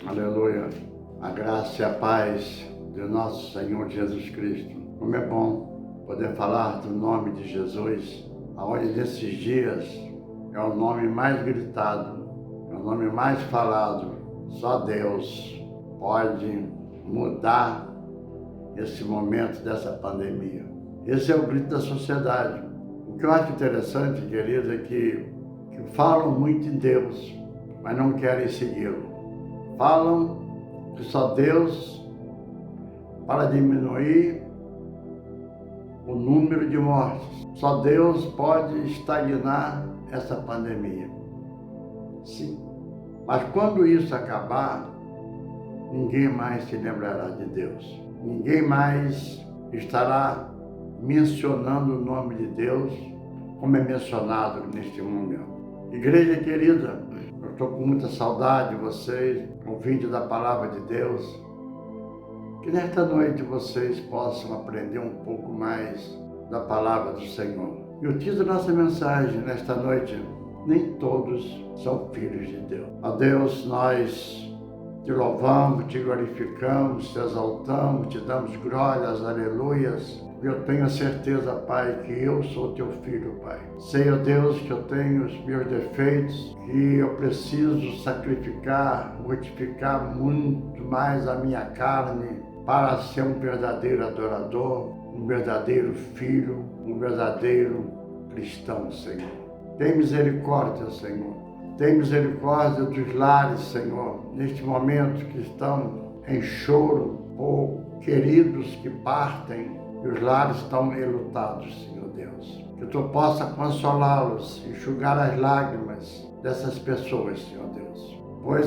Aleluia. A graça e a paz de nosso Senhor Jesus Cristo. Como é bom poder falar do nome de Jesus, aonde nesses dias é o nome mais gritado, é o nome mais falado. Só Deus pode mudar esse momento dessa pandemia. Esse é o grito da sociedade. O que eu acho interessante, querido, é que falam muito em Deus, mas não querem segui-lo. Falam que só Deus para diminuir o número de mortes. Só Deus pode estagnar essa pandemia. Sim. Mas quando isso acabar, ninguém mais se lembrará de Deus. Ninguém mais estará mencionando o nome de Deus como é mencionado neste momento. Igreja querida, eu estou com muita saudade de vocês, ouvindo da palavra de Deus. Que nesta noite vocês possam aprender um pouco mais da palavra do Senhor. E o título da nossa mensagem nesta noite: nem todos são filhos de Deus. Ó Deus, nós te louvamos, te glorificamos, te exaltamos, te damos glórias, aleluias. Eu tenho a certeza, Pai, que eu sou teu filho, Pai. Sei, ó Deus, que eu tenho os meus defeitos, que eu preciso sacrificar, mortificar muito mais a minha carne para ser um verdadeiro adorador, um verdadeiro filho, um verdadeiro cristão, Senhor. Tem misericórdia, Senhor. Tem misericórdia dos lares, Senhor, neste momento que estão em choro por queridos que partem. E os lares estão enlutados, Senhor Deus. Que Tu possa consolá-los, enxugar as lágrimas dessas pessoas, Senhor Deus. Pois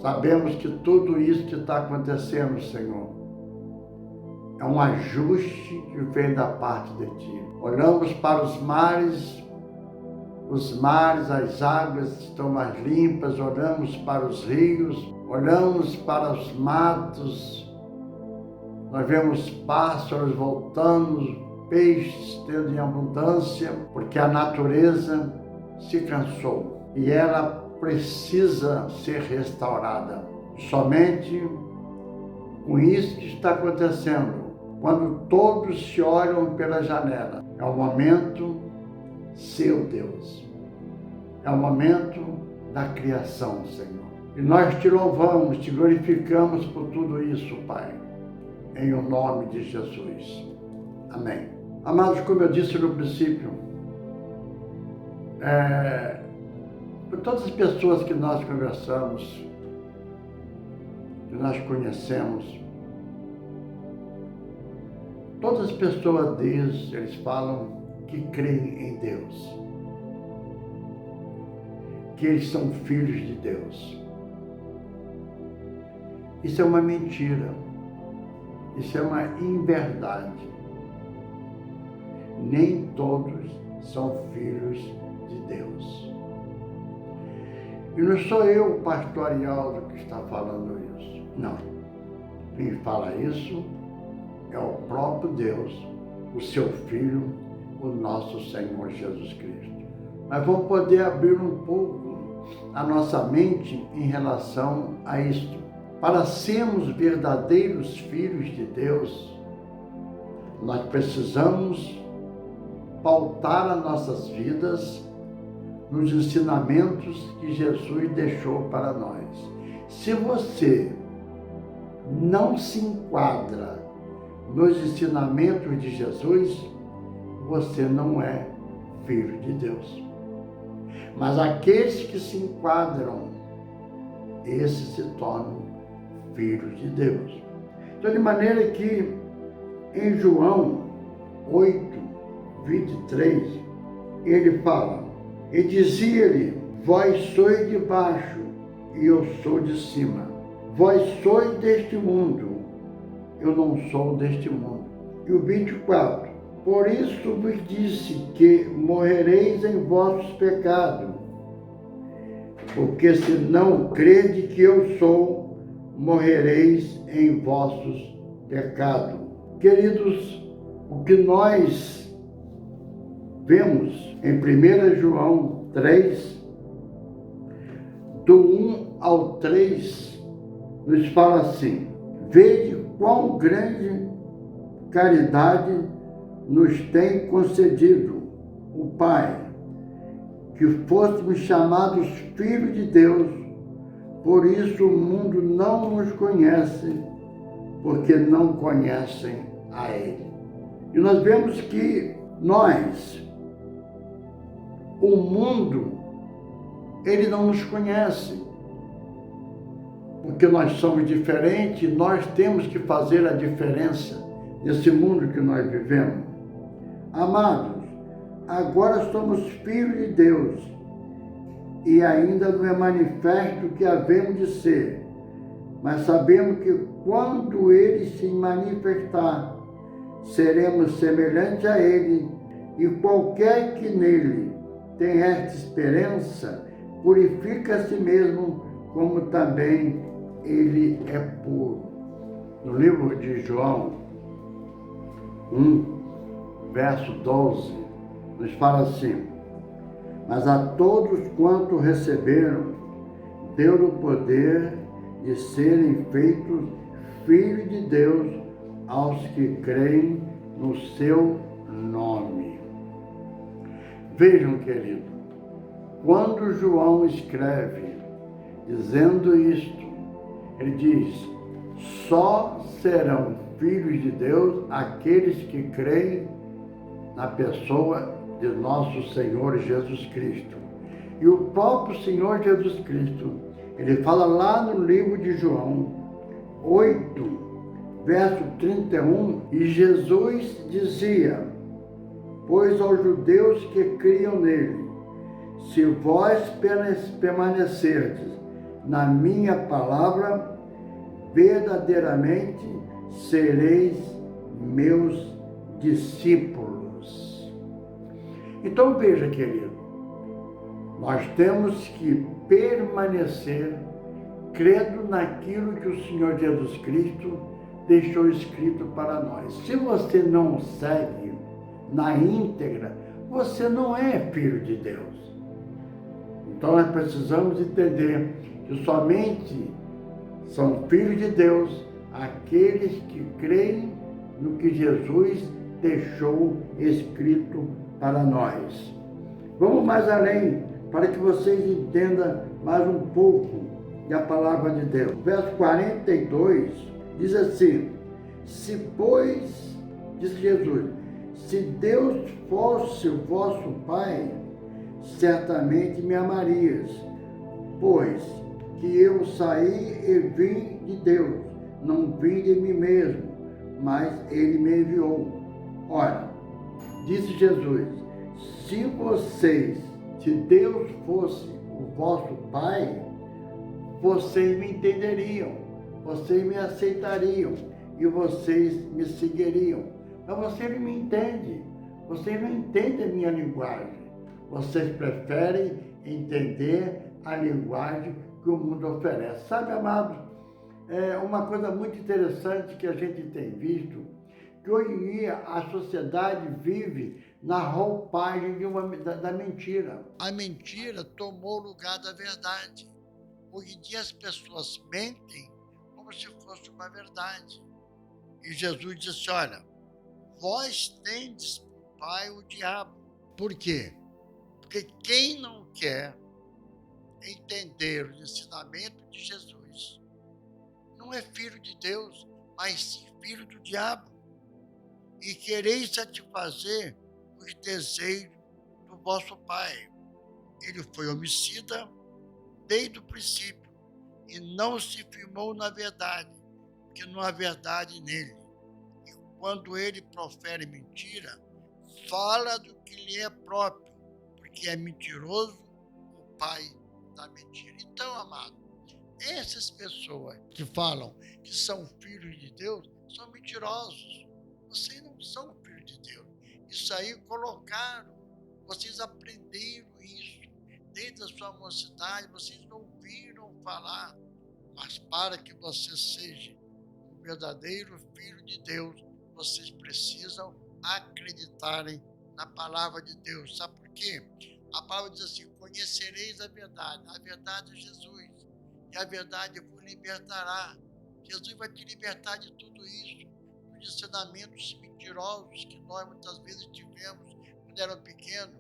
sabemos que tudo isso que está acontecendo, Senhor, é um ajuste que vem da parte de Ti. Olhamos para os mares, as águas estão mais limpas, olhamos para os rios, olhamos para os matos, nós vemos pássaros voltando, peixes tendo em abundância, porque a natureza se cansou e ela precisa ser restaurada. Somente com isso que está acontecendo, quando todos se olham pela janela, é o momento seu, Deus. É o momento da criação, Senhor. E nós te louvamos, te glorificamos por tudo isso, Pai. Em o nome de Jesus. Amém. Amados, como eu disse no princípio, por todas as pessoas que nós conversamos, que nós conhecemos, todas as pessoas dizem, eles falam que creem em Deus, que eles são filhos de Deus. Isso é uma mentira. Isso é uma inverdade. Nem todos são filhos de Deus. E não sou eu, o pastor Arialdo, que está falando isso. Não. Quem fala isso é o próprio Deus, o seu Filho, o nosso Senhor Jesus Cristo. Mas vamos poder abrir um pouco a nossa mente em relação a isto. Para sermos verdadeiros filhos de Deus, nós precisamos pautar as nossas vidas nos ensinamentos que Jesus deixou para nós. Se você não se enquadra nos ensinamentos de Jesus, você não é filho de Deus. Mas aqueles que se enquadram, esses se tornam filhos de Deus. Então, de maneira que em João 8, 23, ele fala: e dizia-lhe, vós sois de baixo e eu sou de cima. Vós sois deste mundo, eu não sou deste mundo. E o 24, por isso vos disse que morrereis em vossos pecados, porque se não crede que eu sou, morrereis em vossos pecados. Queridos, o que nós vemos em 1 João 3, do 1 ao 3, nos fala assim: vede quão grande caridade nos tem concedido o Pai, que fôssemos chamados filhos de Deus. Por isso o mundo não nos conhece, porque não conhecem a Ele. E nós vemos que o mundo, ele não nos conhece, porque nós somos diferentes e nós temos que fazer a diferença nesse mundo que nós vivemos. Amados, agora somos filhos de Deus e ainda não é manifesto o que havemos de ser, mas sabemos que quando Ele se manifestar, seremos semelhantes a Ele, e qualquer que nele tem esta esperança, purifica a si mesmo, como também Ele é puro. No livro de João 1, verso 12, nos fala assim: mas a todos quanto receberam, deu o poder de serem feitos filhos de Deus, aos que creem no seu nome. Vejam, querido, quando João escreve dizendo isto, ele diz: só serão filhos de Deus aqueles que creem na pessoa de nosso Senhor Jesus Cristo. E o próprio Senhor Jesus Cristo, ele fala lá no livro de João 8, verso 31, e Jesus dizia: pois aos judeus que criam nele, se vós permanecerdes na minha palavra, verdadeiramente sereis meus discípulos. Então veja, querido, nós temos que permanecer crendo naquilo que o Senhor Jesus Cristo deixou escrito para nós. Se você não segue na íntegra, você não é filho de Deus. Então nós precisamos entender que somente são filhos de Deus aqueles que creem no que Jesus deixou escrito para nós. Vamos mais além, para que vocês entendam mais um pouco da palavra de Deus. Verso 42 diz assim: se pois, diz Jesus, se Deus fosse o vosso Pai, certamente me amarias, pois que eu saí e vim de Deus, não vim de mim mesmo, mas Ele me enviou. Ora, disse Jesus, se Deus fosse o vosso Pai, vocês me entenderiam, vocês me aceitariam e vocês me seguiriam. Mas vocês não me entendem, vocês não entendem a minha linguagem. Vocês preferem entender a linguagem que o mundo oferece. Sabe, amado, é uma coisa muito interessante que a gente tem visto, que hoje em dia a sociedade vive na roupagem da mentira. A mentira tomou o lugar da verdade. Hoje em dia as pessoas mentem como se fosse uma verdade. E Jesus disse, olha, vós tendes por pai o diabo. Por quê? Porque quem não quer entender o ensinamento de Jesus não é filho de Deus, mas sim filho do diabo. E quereis satisfazer os desejos do vosso pai. Ele foi homicida desde o princípio e não se firmou na verdade, porque não há verdade nele. E quando ele profere mentira, fala do que lhe é próprio, porque é mentiroso o pai da mentira. Então, amado, essas pessoas que falam que são filhos de Deus são mentirosos. Vocês não são filhos de Deus. Isso aí colocaram, vocês aprenderam isso desde a sua mocidade, vocês não ouviram falar. Mas para que você seja um verdadeiro filho de Deus, vocês precisam acreditarem na palavra de Deus. Sabe por quê? A palavra diz assim, conhecereis a verdade é Jesus, e a verdade vos libertará. Jesus vai te libertar de tudo isso, dos ensinamentos mentirosos que nós muitas vezes tivemos quando eram pequenos,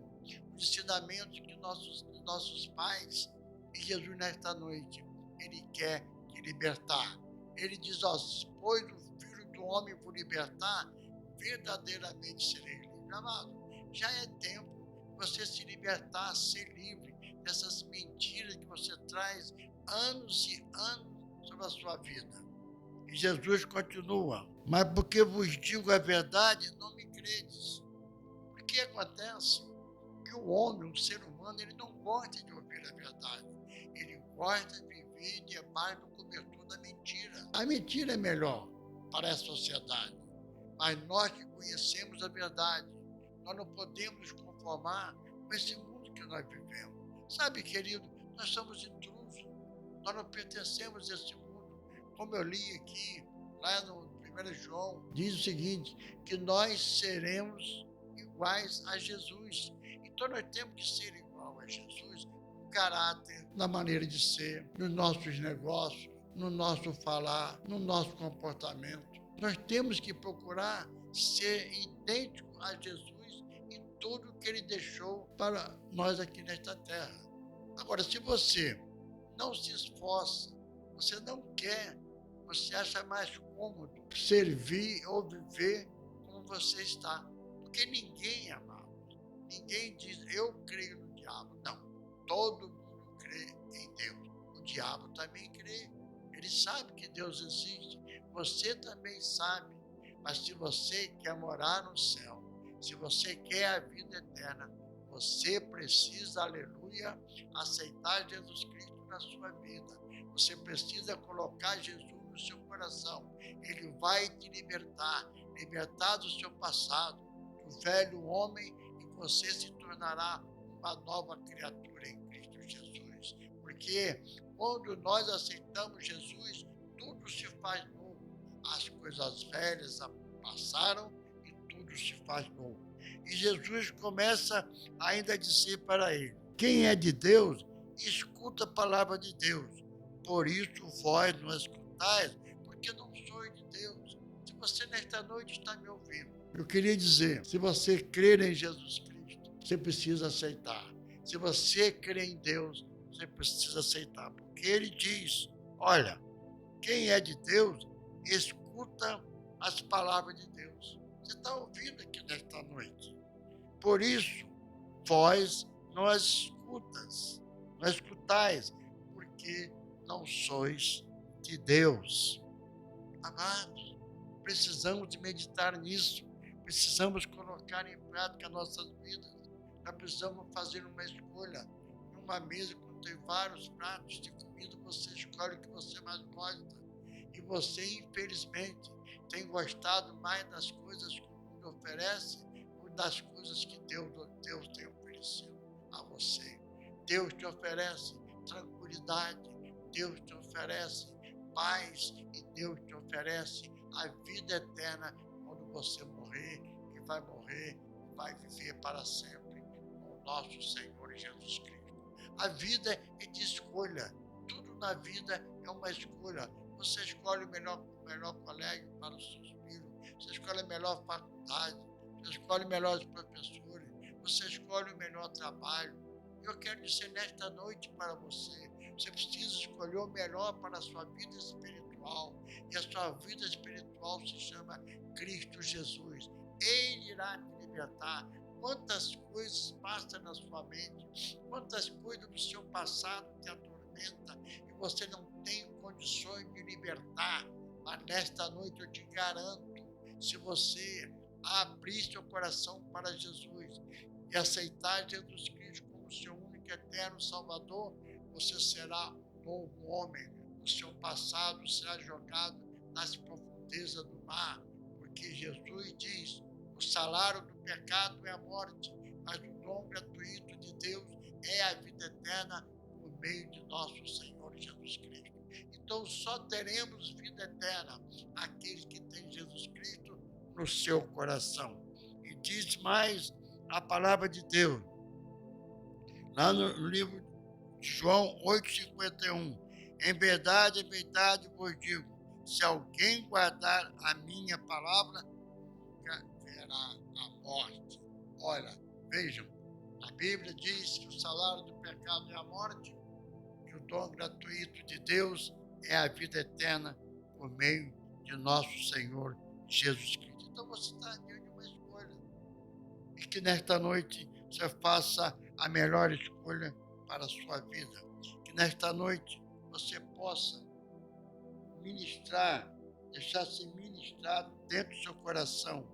os ensinamentos que nossos pais, e Jesus nesta noite, Ele quer te libertar. Ele diz, ó, pois o Filho do Homem vos libertar, verdadeiramente sereis livres. Amado, já é tempo de você se libertar, ser livre dessas mentiras que você traz anos e anos sobre a sua vida. E Jesus continua, mas porque vos digo a verdade, não me credes. O que acontece? Que o homem, o ser humano, ele não gosta de ouvir a verdade. Ele gosta de viver debaixo do cobertor da mentira. A mentira é melhor para a sociedade, mas nós que conhecemos a verdade, nós não podemos nos conformar com esse mundo que nós vivemos. Sabe, querido, nós somos intrusos, nós não pertencemos a esse mundo. Como eu li aqui, lá no 1 João, diz o seguinte, que nós seremos iguais a Jesus. Então nós temos que ser igual a Jesus no caráter, na maneira de ser, nos nossos negócios, no nosso falar, no nosso comportamento. Nós temos que procurar ser idêntico a Jesus em tudo que Ele deixou para nós aqui nesta terra. Agora, se você não se esforça, você não quer, você acha mais cômodo servir ou viver como você está. Porque ninguém, amado, ninguém diz, eu creio no diabo. Não, todo mundo crê em Deus. O diabo também crê. Ele sabe que Deus existe. Você também sabe. Mas se você quer morar no céu, se você quer a vida eterna, você precisa, aleluia, aceitar Jesus Cristo na sua vida. Você precisa colocar Jesus no seu coração. Ele vai te libertar, libertar do seu passado, do velho homem, e você se tornará uma nova criatura em Cristo Jesus. Porque quando nós aceitamos Jesus, tudo se faz novo. As coisas velhas passaram e tudo se faz novo. E Jesus começa ainda a dizer para ele, quem é de Deus, escuta a palavra de Deus. Por isso vós não escutais, porque não sois de Deus. Se você nesta noite está me ouvindo, eu queria dizer, se você crer em Jesus Cristo, você precisa aceitar. Se você crê em Deus, você precisa aceitar. Porque Ele diz, olha, quem é de Deus, escuta as palavras de Deus. Você está ouvindo aqui nesta noite. Por isso, vós não as escutais, porque não sois de Deus. Amados, precisamos de meditar nisso, precisamos colocar em prática nossas vidas. Nós precisamos fazer uma escolha. Numa mesa, quando tem vários pratos de comida, você escolhe o que você mais gosta. E você, infelizmente, tem gostado mais das coisas que o mundo oferece ou das coisas que Deus tem oferecido a você. Deus te oferece tranquilidade, Deus te oferece paz e Deus te oferece a vida eterna quando você morrer, e vai viver para sempre com o nosso Senhor Jesus Cristo. A vida é de escolha, tudo na vida é uma escolha. Você escolhe o melhor colégio para os seus filhos, você escolhe a melhor faculdade, você escolhe melhores professores, você escolhe o melhor trabalho. Eu quero dizer nesta noite para você, você precisa escolher o melhor para a sua vida espiritual. E a sua vida espiritual se chama Cristo Jesus. Ele irá te libertar. Quantas coisas passam na sua mente, quantas coisas do seu passado te atormentam e você não tem condições de libertar. Mas nesta noite eu te garanto, se você abrir seu coração para Jesus e aceitar Jesus Cristo como seu único e eterno Salvador, você será um novo homem. O seu passado será jogado nas profundezas do mar, porque Jesus diz, o salário do pecado é a morte, mas o dom gratuito de Deus é a vida eterna por meio de nosso Senhor Jesus Cristo. Então só teremos vida eterna aqueles que têm Jesus Cristo no seu coração. E diz mais a palavra de Deus, lá no livro de João 8,51, em verdade vos digo, se alguém guardar a minha palavra, nunca verá a morte. Olha, vejam, a Bíblia diz que o salário do pecado é a morte, que o dom gratuito de Deus é a vida eterna por meio de nosso Senhor Jesus Cristo. Então você está diante de uma escolha. E que nesta noite você faça a melhor escolha para a sua vida. Que nesta noite você possa ministrar, deixar ser ministrado dentro do seu coração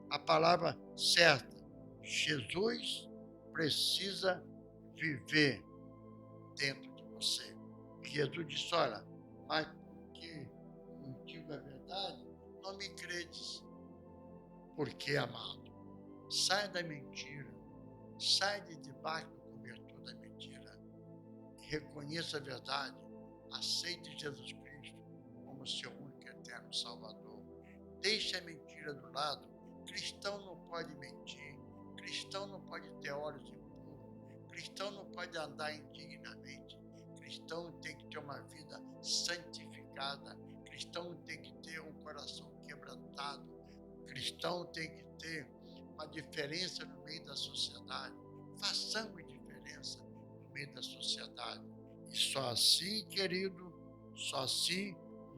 a palavra certa. Jesus precisa viver dentro de você. E Jesus disse, olha, mas porque eu digo a verdade, não me credes. Porque, amado, sai da mentira, sai de debaixo do cobertor da mentira, e reconheça a verdade, aceite Jesus Cristo como seu único e eterno Salvador. Deixe a mentira do lado. Cristão não pode mentir, cristão não pode ter olhos impuros, cristão não pode andar indignamente, cristão tem que ter uma vida santificada, cristão tem que ter um coração quebrantado, cristão tem que ter uma diferença no meio da sociedade. Façamos diferença no meio da sociedade. E só assim, querido, só assim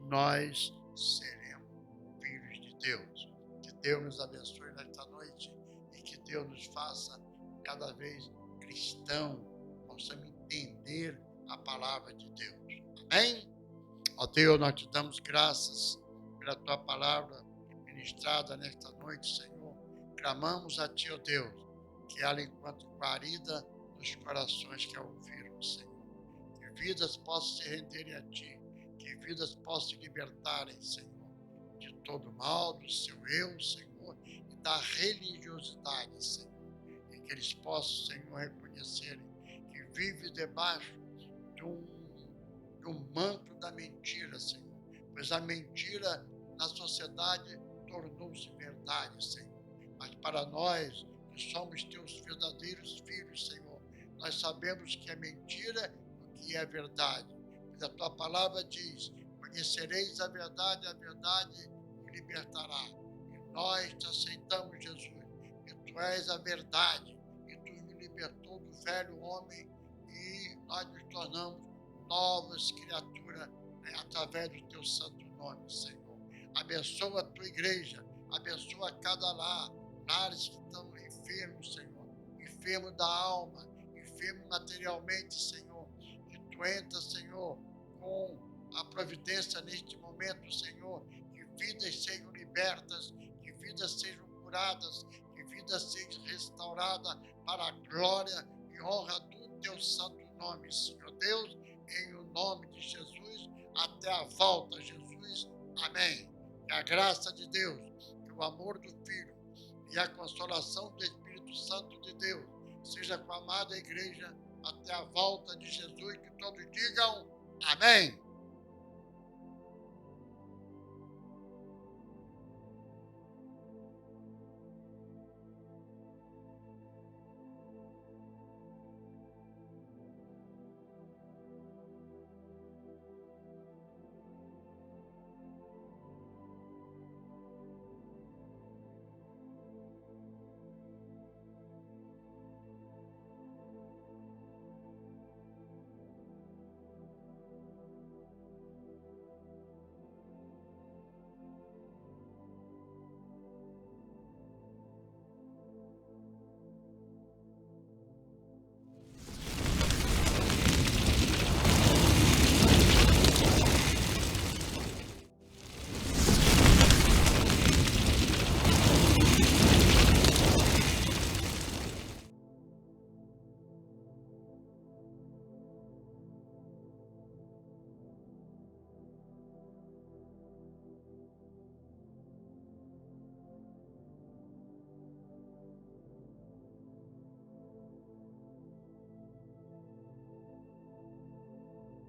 nós seremos filhos de Deus. Que Deus nos abençoe nesta noite e que Deus nos faça cada vez cristão, possamos entender a palavra de Deus. Amém? Ó Deus, nós te damos graças pela tua palavra ministrada nesta noite, Senhor. Clamamos a ti, ó Deus, que ela enquanto guarida nos corações que a ouviram, Senhor. Que vidas possam se renderem a ti, que vidas possam se libertarem, Senhor, de todo mal, do seu eu, Senhor, e da religiosidade, Senhor. E que eles possam, Senhor, reconhecerem que vive debaixo de um manto da mentira, Senhor. Pois a mentira na sociedade tornou-se verdade, Senhor. Mas para nós, que somos teus verdadeiros filhos, Senhor, nós sabemos que é mentira e que é verdade. Pois a tua palavra diz, conhecereis a verdade o libertará. E nós te aceitamos, Jesus, que tu és a verdade, e tu nos libertou do velho homem e nós nos tornamos novas criaturas através do teu santo nome, Senhor. Abençoa a tua igreja, abençoa cada lar, lares que estão enfermos, Senhor, enfermos da alma, enfermos materialmente, Senhor, que tu entra, Senhor, com a providência neste momento, Senhor, que vidas sejam libertas, que vidas sejam curadas, que vidas sejam restauradas para a glória e honra do teu santo nome, Senhor Deus, em o nome de Jesus, até a volta, Jesus. Amém. Que a graça de Deus, que o amor do Filho e a consolação do Espírito Santo de Deus seja com a amada igreja até a volta de Jesus, que todos digam amém.